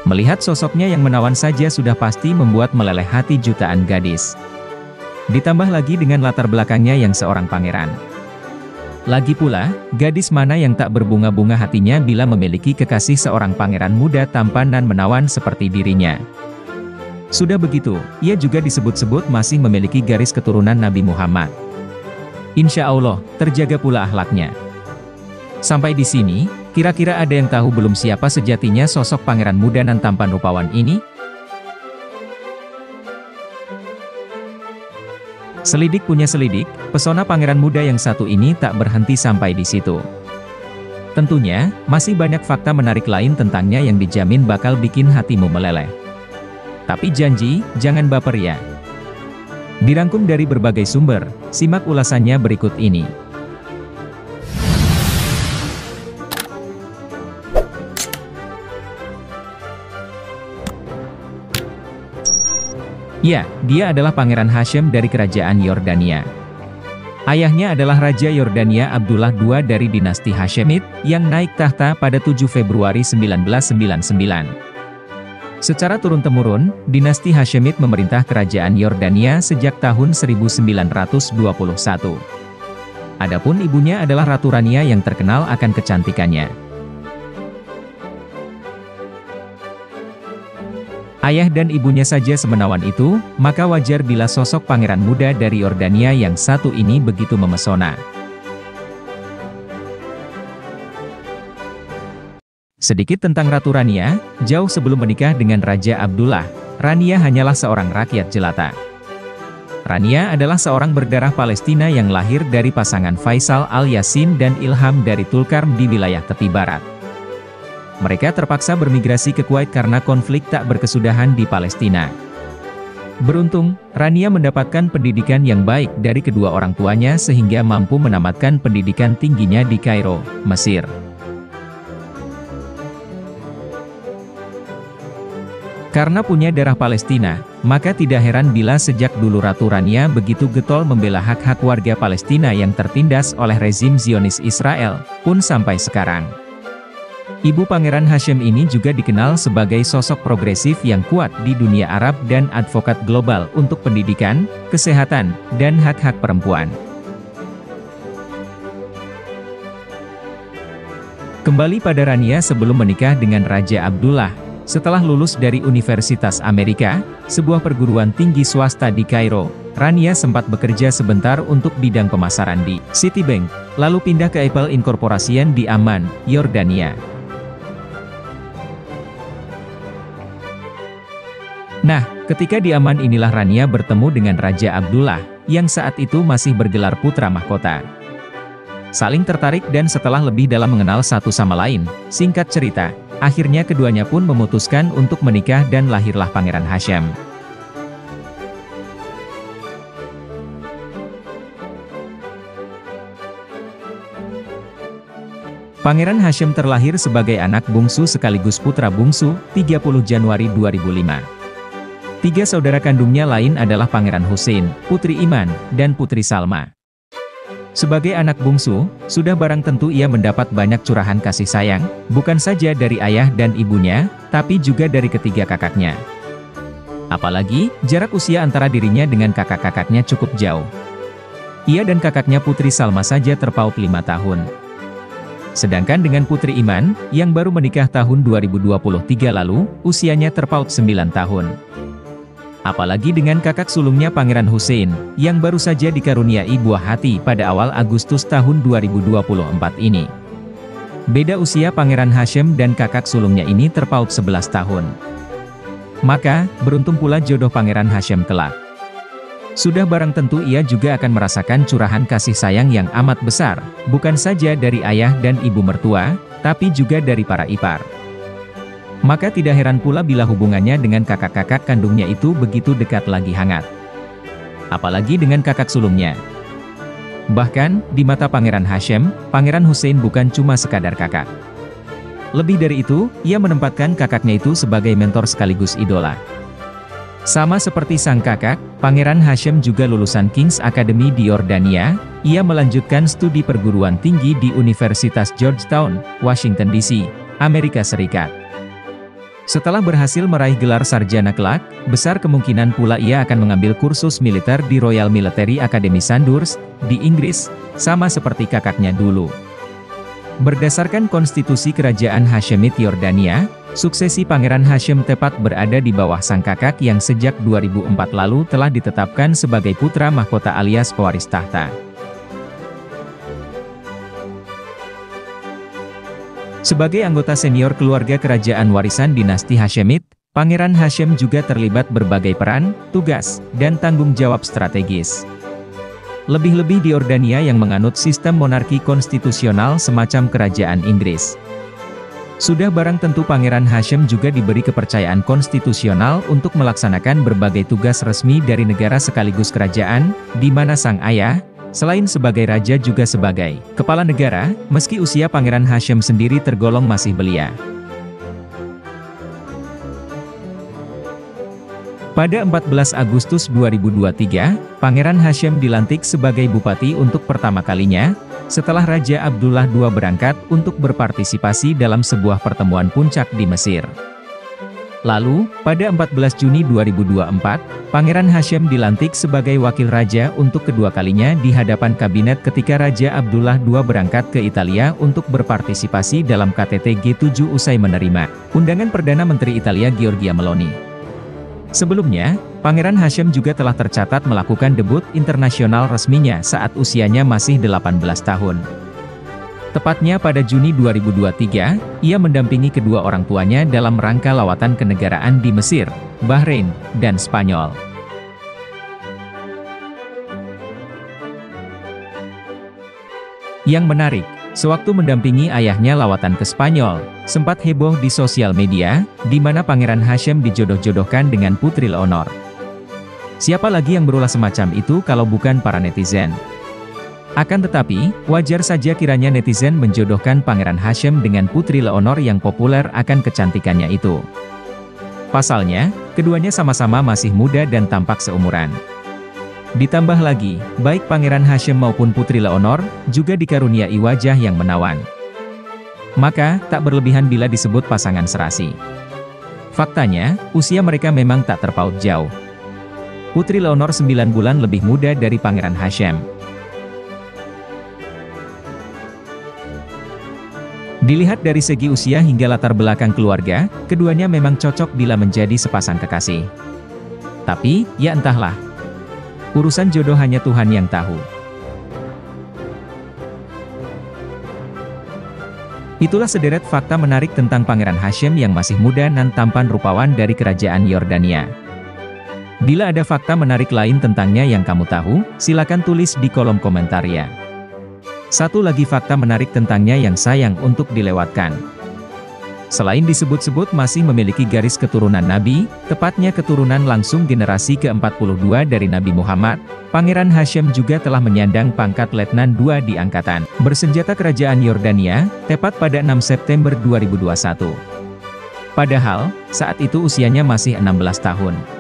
Melihat sosoknya yang menawan saja sudah pasti membuat meleleh hati jutaan gadis. Ditambah lagi dengan latar belakangnya yang seorang pangeran. Lagi pula, gadis mana yang tak berbunga-bunga hatinya bila memiliki kekasih seorang pangeran muda tampan dan menawan seperti dirinya. Sudah begitu, ia juga disebut-sebut masih memiliki garis keturunan Nabi Muhammad. Insya Allah, terjaga pula akhlaknya. Sampai di sini, kira-kira ada yang tahu belum siapa sejatinya sosok pangeran muda dan tampan rupawan ini? Selidik punya selidik, pesona pangeran muda yang satu ini tak berhenti sampai di situ. Tentunya, masih banyak fakta menarik lain tentangnya yang dijamin bakal bikin hatimu meleleh. Tapi janji, jangan baper ya. Dirangkum dari berbagai sumber, simak ulasannya berikut ini. Ya, dia adalah Pangeran Hasyim dari Kerajaan Yordania. Ayahnya adalah Raja Yordania Abdullah II dari dinasti Hasyimid, yang naik tahta pada 7 Februari 1999. Secara turun-temurun, dinasti Hasyimid memerintah Kerajaan Yordania sejak tahun 1921. Adapun ibunya adalah Ratu Rania yang terkenal akan kecantikannya. Ayah dan ibunya saja semenawan itu, maka wajar bila sosok pangeran muda dari Yordania yang satu ini begitu memesona. Sedikit tentang Ratu Rania, jauh sebelum menikah dengan Raja Abdullah, Rania hanyalah seorang rakyat jelata. Rania adalah seorang berdarah Palestina yang lahir dari pasangan Faisal Al-Yasin dan Ilham dari Tulkarm di wilayah tepi barat. Mereka terpaksa bermigrasi ke Kuwait karena konflik tak berkesudahan di Palestina. Beruntung, Rania mendapatkan pendidikan yang baik dari kedua orang tuanya sehingga mampu menamatkan pendidikan tingginya di Kairo, Mesir. Karena punya darah Palestina, maka tidak heran bila sejak dulu Ratu Rania begitu getol membela hak-hak warga Palestina yang tertindas oleh rezim Zionis Israel, pun sampai sekarang. Ibu Pangeran Hasyim ini juga dikenal sebagai sosok progresif yang kuat di dunia Arab dan advokat global untuk pendidikan, kesehatan, dan hak-hak perempuan. Kembali pada Rania sebelum menikah dengan Raja Abdullah, setelah lulus dari Universitas Amerika, sebuah perguruan tinggi swasta di Kairo, Rania sempat bekerja sebentar untuk bidang pemasaran di Citibank, lalu pindah ke Apple Incorporation di Amman, Yordania. Nah, ketika di Amman inilah Rania bertemu dengan Raja Abdullah, yang saat itu masih bergelar putra mahkota. Saling tertarik dan setelah lebih dalam mengenal satu sama lain, singkat cerita, akhirnya keduanya pun memutuskan untuk menikah dan lahirlah Pangeran Hasyim. Pangeran Hasyim terlahir sebagai anak bungsu sekaligus putra bungsu, 30 Januari 2005. Tiga saudara kandungnya lain adalah Pangeran Hussein, Putri Iman, dan Putri Salma. Sebagai anak bungsu, sudah barang tentu ia mendapat banyak curahan kasih sayang, bukan saja dari ayah dan ibunya, tapi juga dari ketiga kakaknya. Apalagi, jarak usia antara dirinya dengan kakak-kakaknya cukup jauh. Ia dan kakaknya Putri Salma saja terpaut 5 tahun. Sedangkan dengan Putri Iman, yang baru menikah tahun 2023 lalu, usianya terpaut 9 tahun. Apalagi dengan kakak sulungnya Pangeran Hussein, yang baru saja dikaruniai buah hati pada awal Agustus tahun 2024 ini. Beda usia Pangeran Hasyim dan kakak sulungnya ini terpaut 11 tahun. Maka, beruntung pula jodoh Pangeran Hasyim kelak. Sudah barang tentu ia juga akan merasakan curahan kasih sayang yang amat besar, bukan saja dari ayah dan ibu mertua, tapi juga dari para ipar. Maka tidak heran pula bila hubungannya dengan kakak-kakak kandungnya itu begitu dekat lagi hangat. Apalagi dengan kakak sulungnya. Bahkan, di mata Pangeran Hasyim, Pangeran Hussein bukan cuma sekadar kakak. Lebih dari itu, ia menempatkan kakaknya itu sebagai mentor sekaligus idola. Sama seperti sang kakak, Pangeran Hashim juga lulusan King's Academy di Yordania. Ia melanjutkan studi perguruan tinggi di Universitas Georgetown, Washington DC, Amerika Serikat. Setelah berhasil meraih gelar sarjana kelak, besar kemungkinan pula ia akan mengambil kursus militer di Royal Military Academy Sandhurst, di Inggris, sama seperti kakaknya dulu. Berdasarkan konstitusi kerajaan Hashemite Yordania, suksesi Pangeran Hashim tepat berada di bawah sang kakak yang sejak 2004 lalu telah ditetapkan sebagai putra mahkota alias pewaris tahta. Sebagai anggota senior keluarga kerajaan warisan dinasti Hashemite, Pangeran Hashim juga terlibat berbagai peran, tugas, dan tanggung jawab strategis. Lebih-lebih di Yordania yang menganut sistem monarki konstitusional semacam kerajaan Inggris. Sudah barang tentu Pangeran Hashim juga diberi kepercayaan konstitusional untuk melaksanakan berbagai tugas resmi dari negara sekaligus kerajaan, di mana sang ayah, selain sebagai raja juga sebagai kepala negara, meski usia Pangeran Hashim sendiri tergolong masih belia. Pada 14 Agustus 2023, Pangeran Hashim dilantik sebagai bupati untuk pertama kalinya, setelah Raja Abdullah II berangkat untuk berpartisipasi dalam sebuah pertemuan puncak di Mesir. Lalu, pada 14 Juni 2024, Pangeran Hashim dilantik sebagai wakil raja untuk kedua kalinya di hadapan kabinet ketika Raja Abdullah II berangkat ke Italia untuk berpartisipasi dalam KTT G7 usai menerima undangan Perdana Menteri Italia Giorgia Meloni. Sebelumnya, Pangeran Hashim juga telah tercatat melakukan debut internasional resminya saat usianya masih 18 tahun. Tepatnya pada Juni 2023, ia mendampingi kedua orang tuanya dalam rangka lawatan kenegaraan di Mesir, Bahrain, dan Spanyol. Yang menarik, sewaktu mendampingi ayahnya lawatan ke Spanyol, sempat heboh di sosial media, di mana Pangeran Hashim dijodoh-jodohkan dengan Putri Leonor. Siapa lagi yang berulah semacam itu kalau bukan para netizen? Akan tetapi, wajar saja kiranya netizen menjodohkan Pangeran Hashim dengan Putri Leonor yang populer akan kecantikannya itu. Pasalnya, keduanya sama-sama masih muda dan tampak seumuran. Ditambah lagi, baik Pangeran Hashim maupun Putri Leonor, juga dikaruniai wajah yang menawan. Maka, tak berlebihan bila disebut pasangan serasi. Faktanya, usia mereka memang tak terpaut jauh. Putri Leonor 9 bulan lebih muda dari Pangeran Hashim. Dilihat dari segi usia hingga latar belakang keluarga, keduanya memang cocok bila menjadi sepasang kekasih. Tapi, ya entahlah. Urusan jodoh hanya Tuhan yang tahu. Itulah sederet fakta menarik tentang Pangeran Hashim yang masih muda dan tampan rupawan dari kerajaan Yordania. Bila ada fakta menarik lain tentangnya yang kamu tahu, silakan tulis di kolom komentar ya. Satu lagi fakta menarik tentangnya yang sayang untuk dilewatkan. Selain disebut-sebut masih memiliki garis keturunan Nabi, tepatnya keturunan langsung generasi ke-42 dari Nabi Muhammad, Pangeran Hashim juga telah menyandang pangkat Letnan II di Angkatan Bersenjata Kerajaan Yordania, tepat pada 6 September 2021. Padahal, saat itu usianya masih 16 tahun.